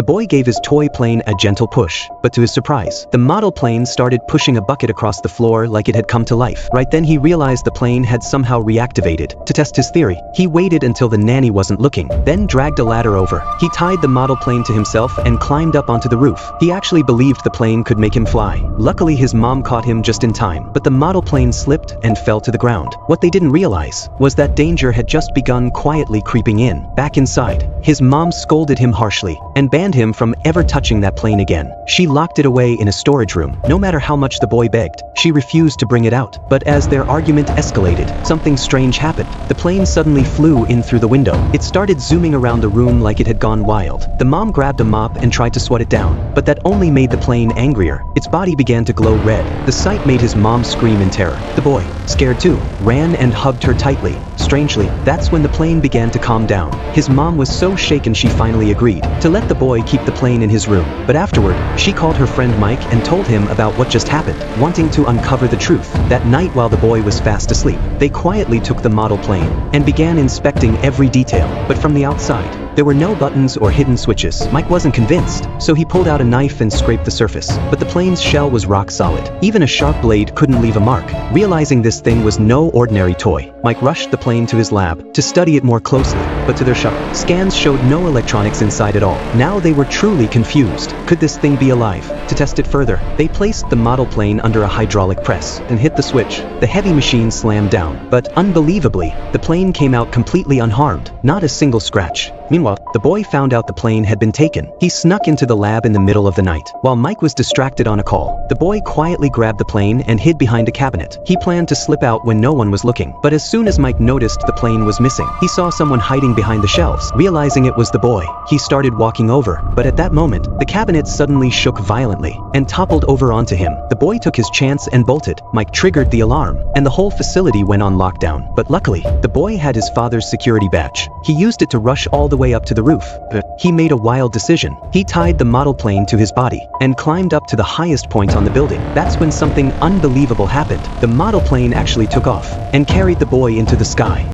The boy gave his toy plane a gentle push, but to his surprise, the model plane started pushing a bucket across the floor like it had come to life. Right then he realized the plane had somehow reactivated. To test his theory, he waited until the nanny wasn't looking, then dragged a ladder over. He tied the model plane to himself and climbed up onto the roof. He actually believed the plane could make him fly. Luckily his mom caught him just in time, but the model plane slipped and fell to the ground. What they didn't realize was that danger had just begun quietly creeping in. Back inside, his mom scolded him harshly and banned him from ever touching that plane again. She locked it away in a storage room. No matter how much the boy begged, she refused to bring it out. But as their argument escalated, something strange happened. The plane suddenly flew in through the window. It started zooming around the room like it had gone wild. The mom grabbed a mop and tried to swat it down, but that only made the plane angrier. Its body began to glow red. The sight made his mom scream in terror. The boy, scared too, ran and hugged her tightly. Strangely, that's when the plane began to calm down. His mom was so shaken she finally agreed to let the boy keep the plane in his room. But afterward, she called her friend Mike and told him about what just happened, wanting to uncover the truth. That night while the boy was fast asleep, they quietly took the model plane and began inspecting every detail. But from the outside, there were no buttons or hidden switches. Mike wasn't convinced, so he pulled out a knife and scraped the surface. But the plane's shell was rock solid. Even a sharp blade couldn't leave a mark. Realizing this thing was no ordinary toy, Mike rushed the plane to his lab to study it more closely. But to their shock, scans showed no electronics inside at all. Now they were truly confused. Could this thing be alive? To test it further, they placed the model plane under a hydraulic press and hit the switch. The heavy machine slammed down, but unbelievably, the plane came out completely unharmed. Not a single scratch. Meanwhile, the boy found out the plane had been taken. He snuck into the lab in the middle of the night. While Mike was distracted on a call, the boy quietly grabbed the plane and hid behind a cabinet. He planned to slip out when no one was looking, but as soon as Mike noticed the plane was missing, he saw someone hiding behind the shelves. Realizing it was the boy, he started walking over, but at that moment, the cabinet suddenly shook violently and toppled over onto him. The boy took his chance and bolted. Mike triggered the alarm, and the whole facility went on lockdown. But luckily, the boy had his father's security badge. He used it to rush all the way up to the roof. But he made a wild decision. He tied the model plane to his body and climbed up to the highest point on the building. That's when something unbelievable happened. The model plane actually took off and carried the boy into the sky.